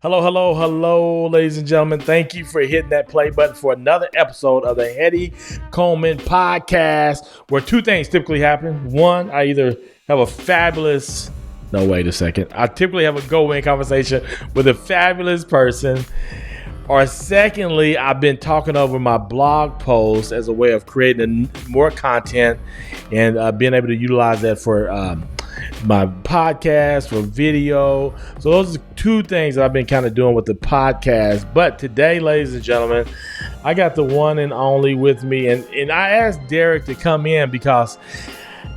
Hello, hello, hello, ladies and gentlemen. Thank you for hitting that play button for another episode of the Hetty Coleman podcast, where two things typically happen. One, I either have a fabulous, no, wait a second. I typically have a go-in conversation with a fabulous person. Or secondly, I've been talking over my blog post as a way of creating more content and being able to utilize that for my podcast, for video. So those are two things that I've been kind of doing with the podcast. But today, ladies and gentlemen, I got the one and only with me. And I asked Derrick to come in because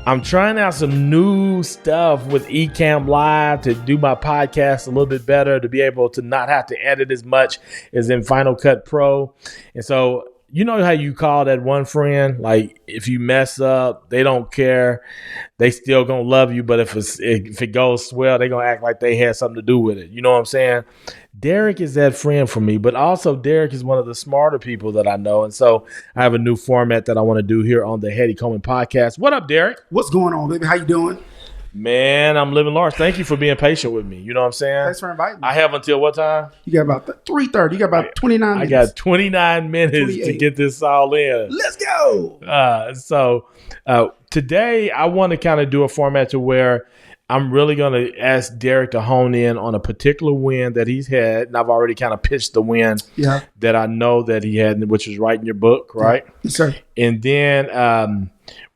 I'm trying out some new stuff with Ecamm Live to do my podcast a little bit better, to be able to not have to edit as much as in Final Cut Pro. And so, you know how you call that one friend, like if you mess up, they don't care. They still gonna love you, but if it goes swell, they gonna act like they had something to do with it. You know what I'm saying? Derrick is that friend for me, but also Derrick is one of the smarter people that I know. And so I have a new format that I want to do here on the Hetty Coleman podcast. What up, Derrick? What's going on, baby? How you doing? Man, I'm living large. Thank you for being patient with me. You know what I'm saying? Thanks for inviting me. I have until what time? You got about 3:30. You got about 29 minutes. I got 29 minutes 28. to get this all in. Let's go. So today I want to kind of do a format to where I'm really going to ask Derrick to hone in on a particular win that he's had. And I've already kind of pitched the win that I know that he had, which is writing your book, right? Yes, sir. And then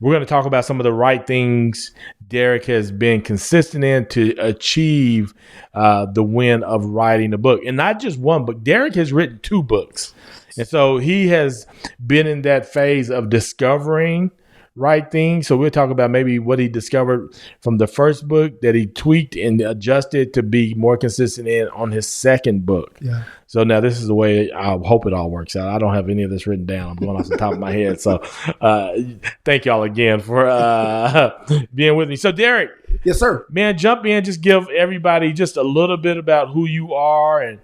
we're going to talk about some of the right things Derrick has been consistent in to achieve the win of writing a book. And not just one book. Derrick has written 2 books. And so he has been in that phase of discovering right things. So we'll talk about maybe what he discovered from the first book that he tweaked and adjusted to be more consistent in on his second book. Yeah. So now this is the way I hope it all works out. I don't have any of this written down. I'm going off the top of my head. So thank y'all again for being with me. So Derrick. Yes, sir. Man, jump in. Just give everybody just a little bit about who you are and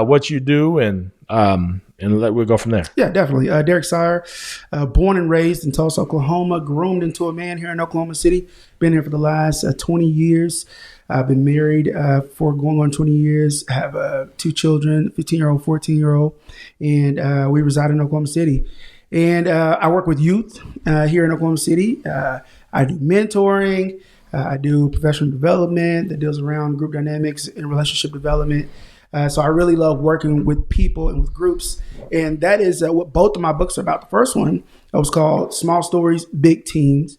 what you do and we'll go from there. Yeah, definitely. Derrick Sier, born and raised in Tulsa, Oklahoma, groomed into a man here in Oklahoma City. Been here for the last 20 years. I've been married for going on 20 years. I have 2 children, 15-year-old, 14-year-old, and we reside in Oklahoma City. And I work with youth here in Oklahoma City. I do mentoring. I do professional development that deals around group dynamics and relationship development. So I really love working with people and with groups. And that is what both of my books are about. The first one was called Small Stories, Big Teams,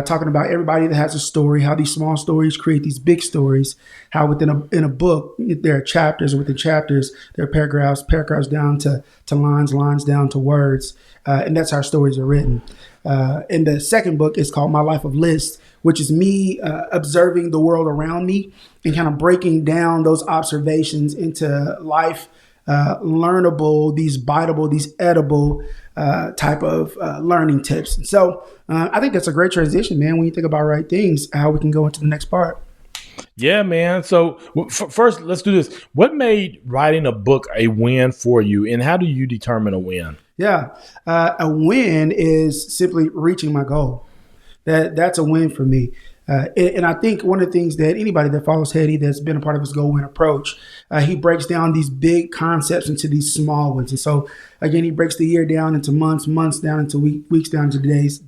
talking about everybody that has a story, how these small stories create these big stories, how in a book, there are chapters, within chapters, there are paragraphs down to lines down to words. And that's how stories are written. And the second book is called My Life of List, which is me observing the world around me and kind of breaking down those observations into life, learnable, these biteable, these edible type of learning tips. And so I think that's a great transition, man, when you think about right things, how we can go into the next part. Yeah, man. So first, let's do this. What made writing a book a win for you, and how do you determine a win? Yeah, a win is simply reaching my goal. That's a win for me. And I think one of the things that anybody that follows Hetty that's been a part of his goal win approach, he breaks down these big concepts into these small ones. And so, again, he breaks the year down into months down into weeks down into days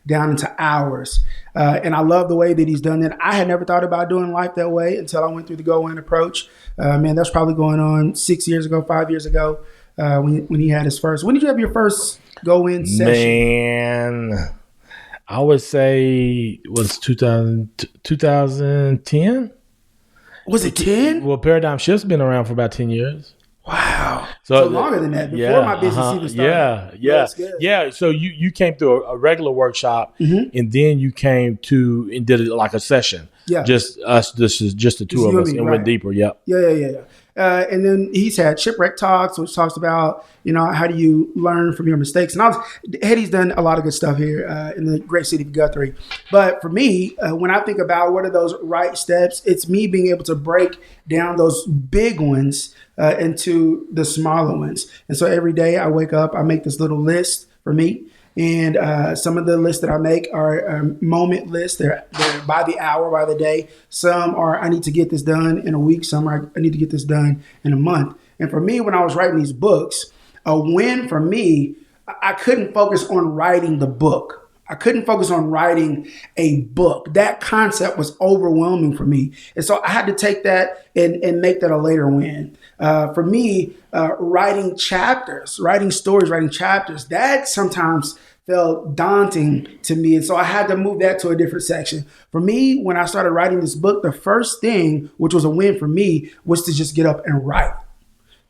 down into hours. And I love the way that he's done that. I had never thought about doing life that way until I went through the goal win approach. Man, that's probably going on 6 years ago, 5 years ago, when he had his first. When did you have your first go in session? Man, I would say it was 2010. Was it 10? Well, Paradigm Shift's been around for about 10 years. Wow. So longer than that, before my business even started. Yeah. So you came through a regular workshop, and then you came to and did it like a session. Yeah. Just us. This is just the two of us, and went deeper. Yeah. Yeah. And then he's had Shipwreck Talks, which talks about, how do you learn from your mistakes. And Hetty's done a lot of good stuff here in the great city of Guthrie. But for me, when I think about what are those right steps, it's me being able to break down those big ones into the smaller ones. And so every day I wake up, I make this little list for me. And some of the lists that I make are moment lists. They're by the hour, by the day. Some are I need to get this done in a week. Some are I need to get this done in a month. And for me, when I was writing these books, a win for me, I couldn't focus on writing the book. I couldn't focus on writing a book. That concept was overwhelming for me. And so I had to take that and make that a later win. For me, writing chapters, writing stories, writing chapters, that sometimes felt daunting to me. And so I had to move that to a different section. For me, when I started writing this book, the first thing, which was a win for me, was to just get up and write.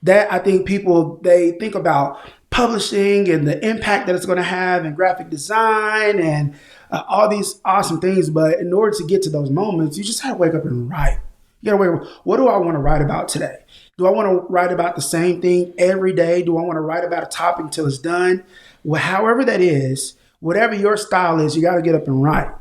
That I think people, they think about publishing and the impact that it's going to have in graphic design and all these awesome things. But in order to get to those moments, you just have to wake up and write. You got to wake up. What do I want to write about today? Do I want to write about the same thing every day? Do I want to write about a topic until it's done? Well, however that is, whatever your style is, you got to get up and write.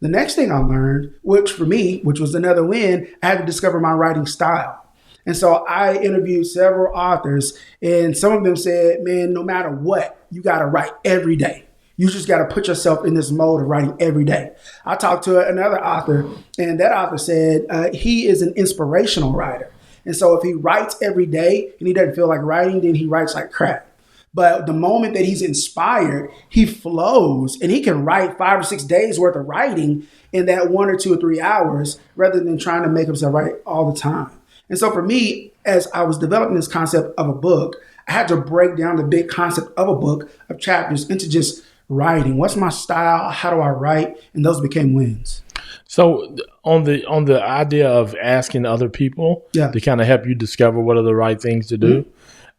The next thing I learned, which for me, which was another win, I had to discover my writing style. And so I interviewed several authors, and some of them said, man, no matter what, you got to write every day. You just got to put yourself in this mode of writing every day. I talked to another author, and that author said he is an inspirational writer. And so if he writes every day and he doesn't feel like writing, then he writes like crap. But the moment that he's inspired, he flows and he can write 5 or 6 days worth of writing in that 1 or 2 or 3 hours rather than trying to make himself write all the time. And so for me, as I was developing this concept of a book, I had to break down the big concept of a book of chapters into just writing. What's my style? How do I write? And those became wins. So on the idea of asking other people to kind of help you discover what are the right things to do,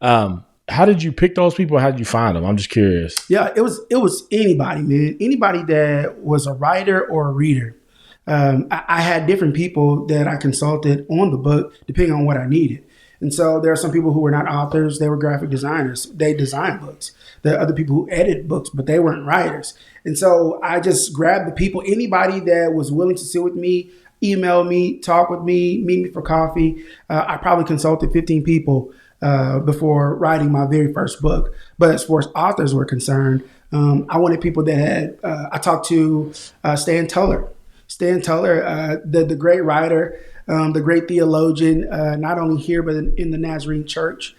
how did you pick those people? How did you find them? I'm just curious. Yeah, it was anybody, man. Anybody that was a writer or a reader. I had different people that I consulted on the book depending on what I needed. And so there are some people who were not authors. They were graphic designers. They designed books. There are other people who edit books, but they weren't writers. And so I just grabbed the people, anybody that was willing to sit with me, email me, talk with me, meet me for coffee. I probably consulted 15 people before writing my very first book. But as far as authors were concerned, I wanted people that had, I talked to Stan Tuller. Stan Tuller, the great writer, the great theologian, not only here, but in the Nazarene Church.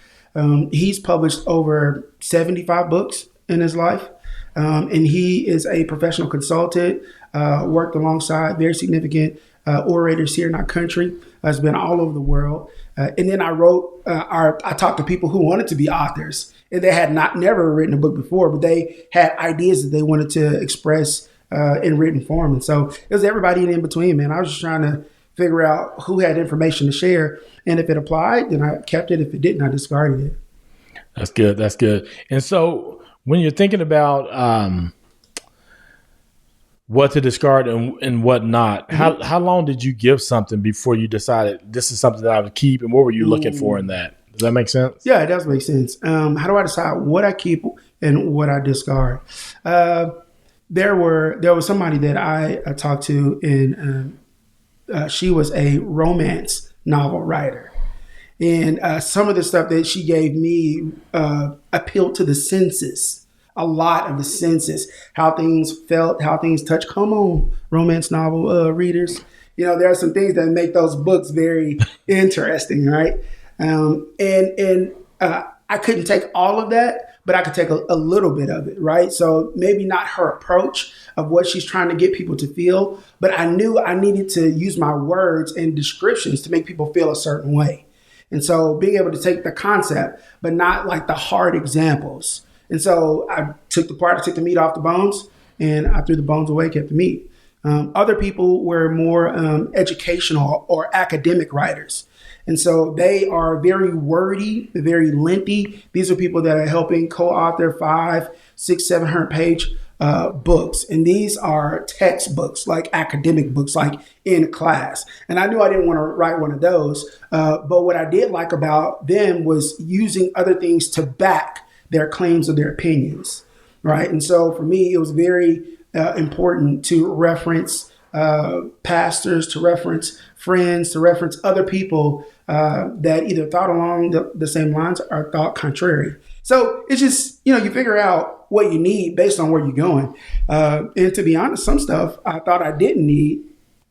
He's published over 75 books in his life. And he is a professional consultant, worked alongside very significant orators here in our country, has been all over the world. And then I talked to people who wanted to be authors, and they had never written a book before, but they had ideas that they wanted to express in written form. And so it was everybody in between, man. I was just trying to figure out who had information to share. And if it applied, then I kept it. If it didn't, I discarded it. That's good. That's good. And so when you're thinking about what to discard and what not, how long did you give something before you decided this is something that I would keep? And what were you looking for in that? Does that make sense? Yeah, it does make sense. How do I decide what I keep and what I discard? There was somebody that I talked to, and she was a romance novel writer. And some of the stuff that she gave me appealed to the senses, a lot of the senses, how things felt, how things touched. Come on, romance novel readers. You know, there are some things that make those books very interesting, right? And I couldn't take all of that, but I could take a little bit of it, right? So maybe not her approach of what she's trying to get people to feel, but I knew I needed to use my words and descriptions to make people feel a certain way. And so being able to take the concept, but not like the hard examples. And so I took the meat off the bones, and I threw the bones away, kept the meat. Other people were more educational or academic writers. And so they are very wordy, very lengthy. These are people that are helping co-author 500, 600, 700 page books. And these are textbooks, like academic books, like in class. And I knew I didn't want to write one of those. But what I did like about them was using other things to back their claims or their opinions, right? And so for me, it was very important to reference pastors, to reference friends, to reference other people that either thought along the same lines or thought contrary. So it's just, you figure out what you need based on where you're going. And to be honest, some stuff I thought I didn't need,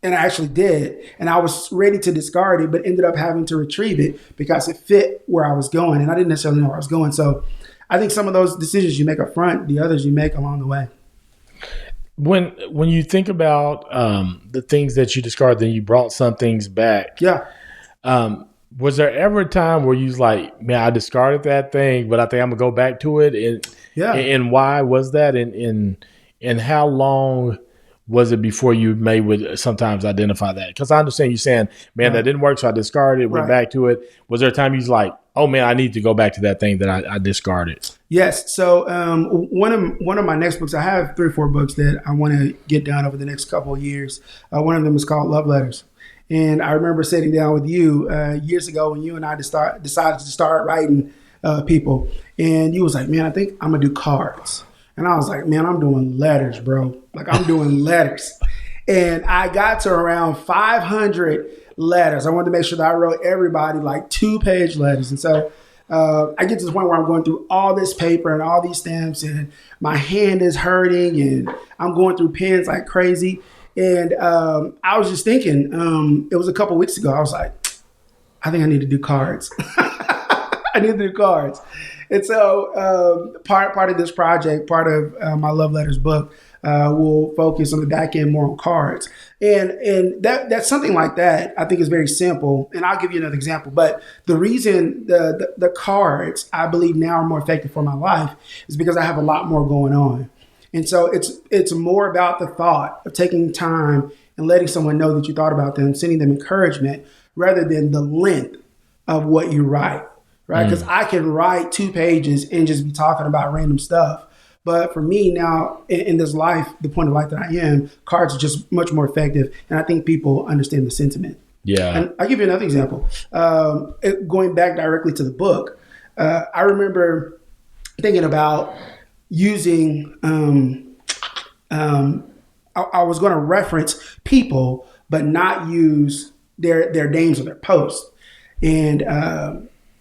and I actually did. And I was ready to discard it, but ended up having to retrieve it because it fit where I was going. And I didn't necessarily know where I was going. So I think some of those decisions you make up front, the others you make along the way. When you think about the things that you discarded, then you brought some things back. Yeah. Was there ever a time where you was like, man, I discarded that thing, but I think I'm gonna go back to it? And why was that? And how long was it before you would sometimes identify that? Because I understand you saying, man, that didn't work, so I discarded it, went back to it. Was there a time you was like, oh man, I need to go back to that thing that I discarded? Yes. So one of my next books, I have 3 or 4 books that I want to get done over the next couple of years. One of them is called Love Letters. And I remember sitting down with you years ago when you and I decided to start writing people. And you was like, man, I think I'm going to do cards. And I was like, man, I'm doing letters, bro. Like, I'm doing letters. And I got to around 500 letters. I wanted to make sure that I wrote everybody like 2-page letters. And so I get to the point where I'm going through all this paper and all these stamps, and my hand is hurting, and I'm going through pens like crazy. And I was just thinking, it was a couple weeks ago, I was like, I think I need to do cards. I need to do cards. And so part of this project, part of my Love Letters book, will focus on the back end more on cards. And that's something like that I think is very simple. And I'll give you another example. But the reason the cards, I believe, now are more effective for my life is because I have a lot more going on. And so it's more about the thought of taking time and letting someone know that you thought about them, sending them encouragement, rather than the length of what you write, right? Because I can write 2 pages and just be talking about random stuff. But for me now, in this life, the point of life that I am, cards are just much more effective. And I think people understand the sentiment. Yeah. And I'll give you another example. Going back directly to the book, I remember thinking about using, I was going to reference people, but not use their names or their posts. And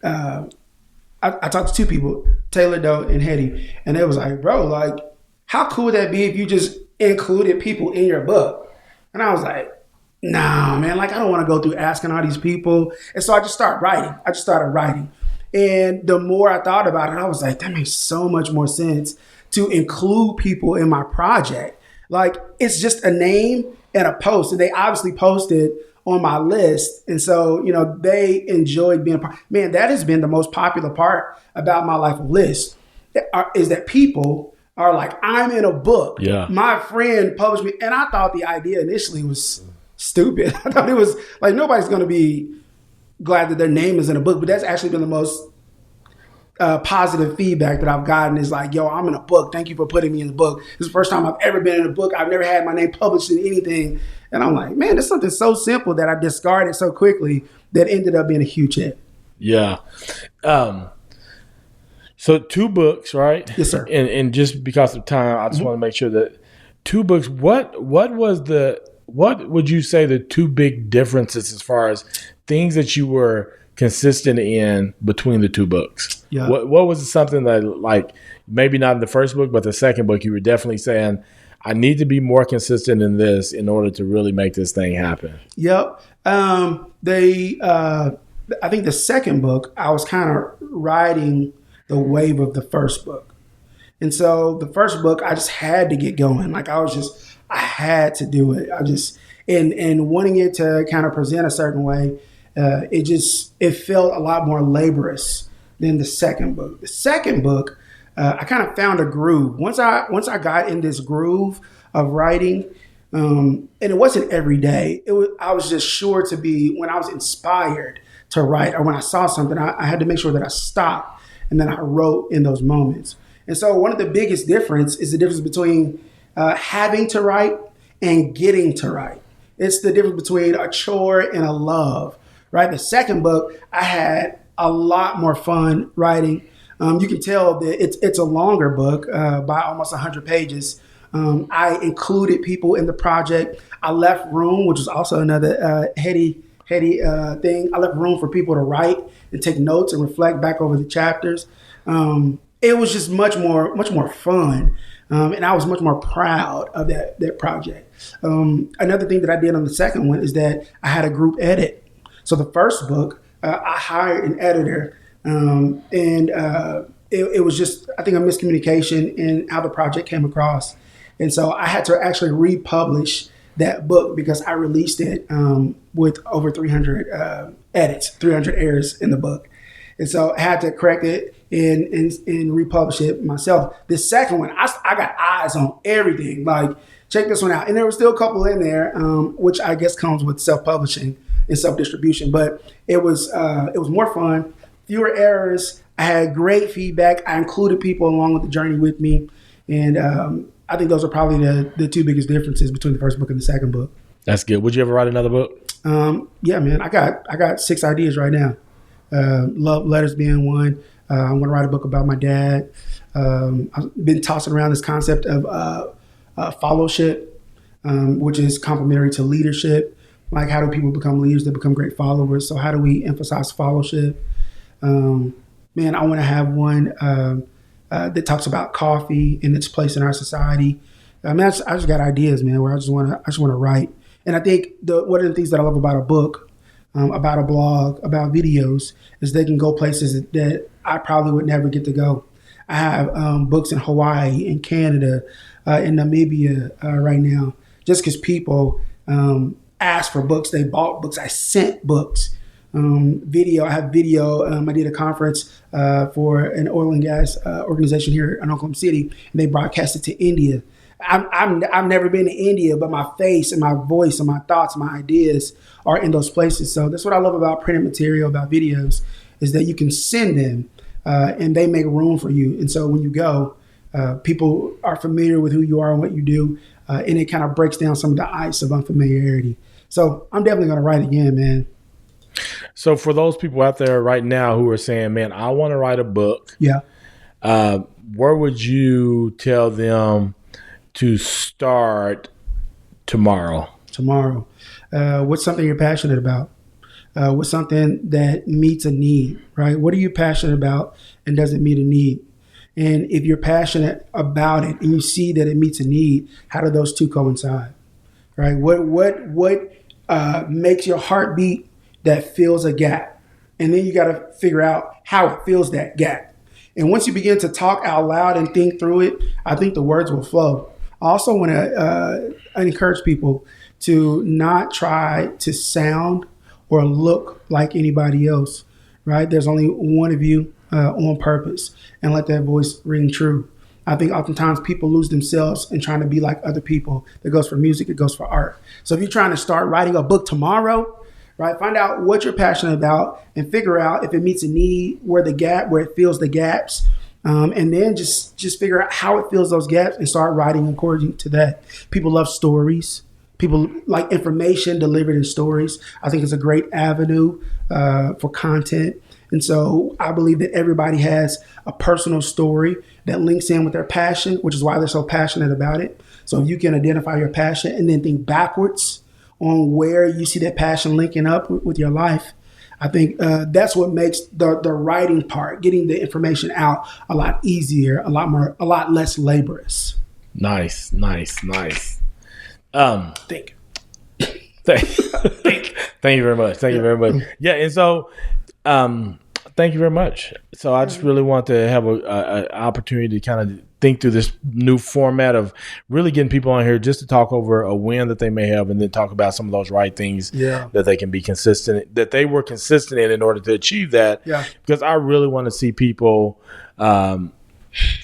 I talked to 2 people, Taylor Doe and Hetty, and they was like, bro, like, how cool would that be if you just included people in your book? And I was like, nah, man, like, I don't want to go through asking all these people. And so I just started writing. And the more I thought about it, I was like, that makes so much more sense to include people in my project. Like, it's just a name and a post. And they obviously posted on my list. And so, they enjoyed being a part. Man, that has been the most popular part about my Life of List, is that people are like, I'm in a book. Yeah. My friend published me. And I thought the idea initially was stupid. I thought it was like, nobody's going to be glad that their name is in a book. But that's actually been the most positive feedback that I've gotten, is like, yo, I'm in a book. Thank you for putting me in the book. This is the first time I've ever been in a book. I've never had my name published in anything. And I'm like, man, it's something so simple that I discarded so quickly that ended up being a huge hit. Yeah. So 2 books, right? Yes, sir. And just because of time, I just want to make sure that 2 books, what would you say the 2 big differences as far as things that you were consistent in between the 2 books? Yeah. What was something that, like, maybe not in the first book, but the second book, you were definitely saying, I need to be more consistent in this in order to really make this thing happen? Yep. I think the second book, I was kind of riding the wave of the first book. And so the first book, I just had to get going. Like, I had to do it. And wanting it to kind of present a certain way, it felt a lot more laborious than the second book. The second book, I kind of found a groove. Once I got in this groove of writing, and it wasn't every day. I was just sure to be, when I was inspired to write, or when I saw something, I had to make sure that I stopped and then I wrote in those moments. And so one of the biggest difference is the difference between having to write and getting to write. It's the difference between a chore and a love, right? The second book, I had a lot more fun writing. You can tell that it's a longer book by almost 100 pages. I included people in the project. I left room, which was also another heady thing. I left room for people to write and take notes and reflect back over the chapters. It was just much more fun. And I was much more proud of that project. Another thing that I did on the second one is that I had a group edit. So the first book, I hired an editor, and it was just, I think, a miscommunication in how the project came across. And so I had to actually republish that book because I released it with over 300 edits, 300 errors in the book. And so I had to correct it and republish it myself. The second one, I got eyes on everything. Like, check this one out. And there were still a couple in there, which I guess comes with self-publishing and self-distribution. But it was more fun, fewer errors. I had great feedback. I included people along with the journey with me. And I think those are probably the two biggest differences between the first book and the second book. That's good. Would you ever write another book? Yeah, man. I got 6 ideas right now. Love letters being one. I'm going to write a book about my dad. I've been tossing around this concept of followship, which is complementary to leadership. Like, how do people become leaders that become great followers? So how do we emphasize fellowship? Man, I want to have one that talks about coffee and its place in our society. I mean, I just got ideas, man, where I just want to write. And I think one of the things that I love about a book, about a blog, about videos, is they can go places that I probably would never get to go. I have books in Hawaii, in Canada, in Namibia right now, just because people asked for books. They bought books. I sent books. Video. I have video. I did a conference for an oil and gas organization here in Oklahoma City, and they broadcast it to India. I've never been to India, but my face and my voice and my thoughts, my ideas are in those places. So that's what I love about printed material, about videos, is that you can send them and they make room for you. And so when you go, people are familiar with who you are and what you do, and it kind of breaks down some of the ice of unfamiliarity. So I'm definitely going to write again, man. So for those people out there right now who are saying, man, I want to write a book. Yeah. Where would you tell them to start tomorrow? What's something you're passionate about? What's something that meets a need, right? What are you passionate about and does it meet a need? And if you're passionate about it and you see that it meets a need, how do those two coincide, right? What makes your heart beat that fills a gap? And then you got to figure out how it fills that gap. And once you begin to talk out loud and think through it, I think the words will flow. I also want to encourage people to not try to sound or look like anybody else, right? There's only one of you on purpose, and let that voice ring true. I think oftentimes people lose themselves in trying to be like other people. That goes for music, it goes for art. So if you're trying to start writing a book tomorrow, right, find out what you're passionate about and figure out if it meets a need, where it fills the gaps. And then just figure out how it fills those gaps and start writing according to that. People love stories. People like information delivered in stories. I think it's a great avenue for content. And so I believe that everybody has a personal story that links in with their passion, which is why they're so passionate about it. So if you can identify your passion and then think backwards on where you see that passion linking up with your life, I think that's what makes the writing part, getting the information out, a lot easier, a lot less laborious. Nice. Think. Thank you very much. Yeah, and so thank you very much. So I just really want to have an opportunity to kind of think through this new format of really getting people on here just to talk over a win that they may have, and then talk about some of those right things that they can be consistent, that they were consistent in order to achieve that. Yeah. Because I really want to see people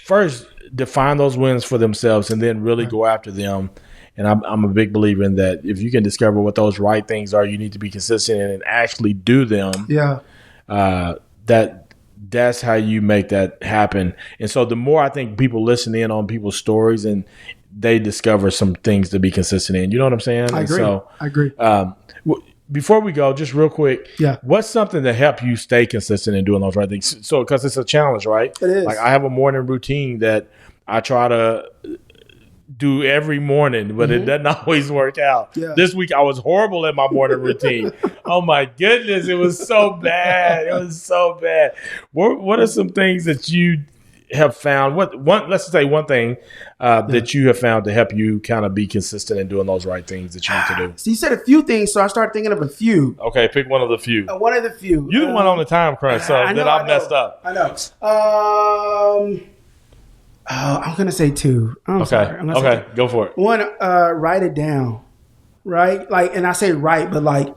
first define those wins for themselves and then really go after them. And I'm a big believer in that. If you can discover what those right things are, you need to be consistent in and actually do them. Yeah. That's how you make that happen. And so the more I think people listen in on people's stories and they discover some things to be consistent in, you know what I'm saying? I agree. Before we go, just real quick, what's something to help you stay consistent in doing those right things? So, because it's a challenge, right? It is. Like, I have a morning routine that I try to do every morning, but it doesn't always work out. Yeah. This week I was horrible at my morning routine. Oh my goodness, it was so bad. It was so bad. What are some things that you have found? Let's say one thing that you have found to help you kind of be consistent in doing those right things that you need to do. So you said a few things, so I started thinking of a few. Okay, pick one of the few. One of the few. You're the one on the time crunch, so I messed up. I know. I'm gonna say two. Okay, go for it. One, write it down, right? Like, and I say write, but like,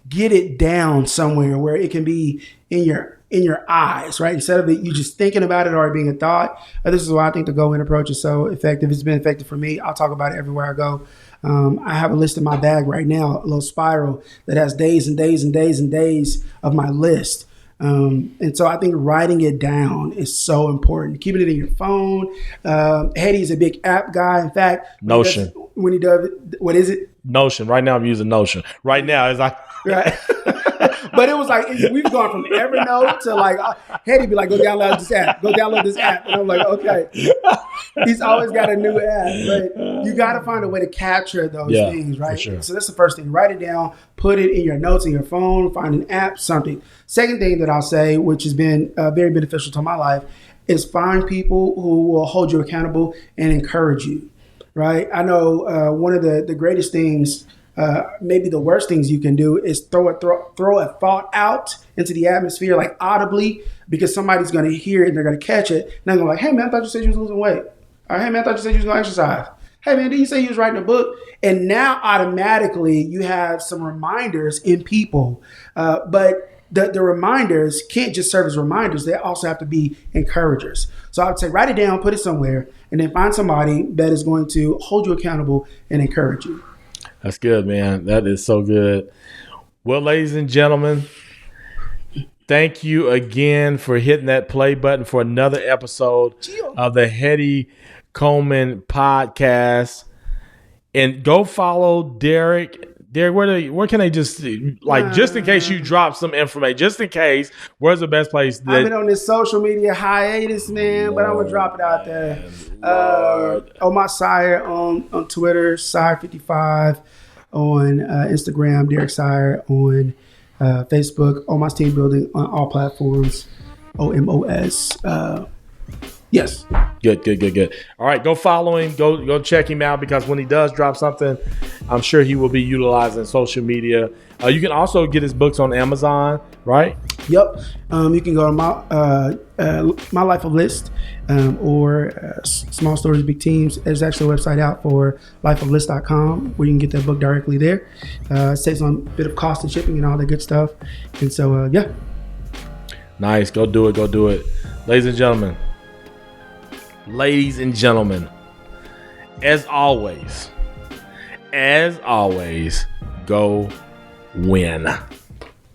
get it down somewhere where it can be in your eyes, right? Instead of you just thinking about it or it being a thought. This is why I think the Go In approach is so effective. It's been effective for me. I'll talk about it everywhere I go. I have a list in my bag right now, a little spiral that has days and days and days and days of my list. And so I think writing it down is so important. Keeping it in your phone. Hetty's a big app guy. In fact, Notion. When he does, what is it? Notion. Right now I'm using Notion. Right now it's like right. But it was like we've gone from Evernote to like Hetty be like, go download this app. Go download this app. And I'm like, okay. He's always got a new app. But you got to find a way to capture those things, right? Sure. So that's the first thing. Write it down. Put it in your notes in your phone. Find an app, something. Second thing that I'll say, which has been very beneficial to my life, is find people who will hold you accountable and encourage you, right? I know one of the greatest things, maybe the worst things you can do is throw a thought out into the atmosphere, like audibly, because somebody's going to hear it and they're going to catch it. And they're going to be like, hey, man, I thought you said you was losing weight. Or, hey, man, I thought you said you was going to exercise. Hey, man, did you say you was writing a book? And now automatically you have some reminders in people. But the reminders can't just serve as reminders. They also have to be encouragers. So I would say write it down, put it somewhere, and then find somebody that is going to hold you accountable and encourage you. That's good, man. That is so good. Well, ladies and gentlemen, thank you again for hitting that play button for another episode of the Hetty Coleman podcast. And go follow Derrick. Derrick, where can they just in case you drop some information, just in case, where's the best place? I've been on this social media hiatus, man, but I'm going to drop it out there. On my Sier on Twitter, Sier55, on Instagram, Derrick Sier, on Facebook, on my team building on all platforms, OMOS. Yes. Good. All right, go follow him. Go check him out, because when he does drop something, I'm sure he will be utilizing social media. You can also get his books on Amazon, right? Yep. You can go to my Life of List or Small Stories, Big Teams. There's actually a website out for lifeoflist.com where you can get that book directly there. It saves on a bit of cost and shipping and all that good stuff. And so, yeah. Nice. Go do it. Ladies and gentlemen, as always, go win.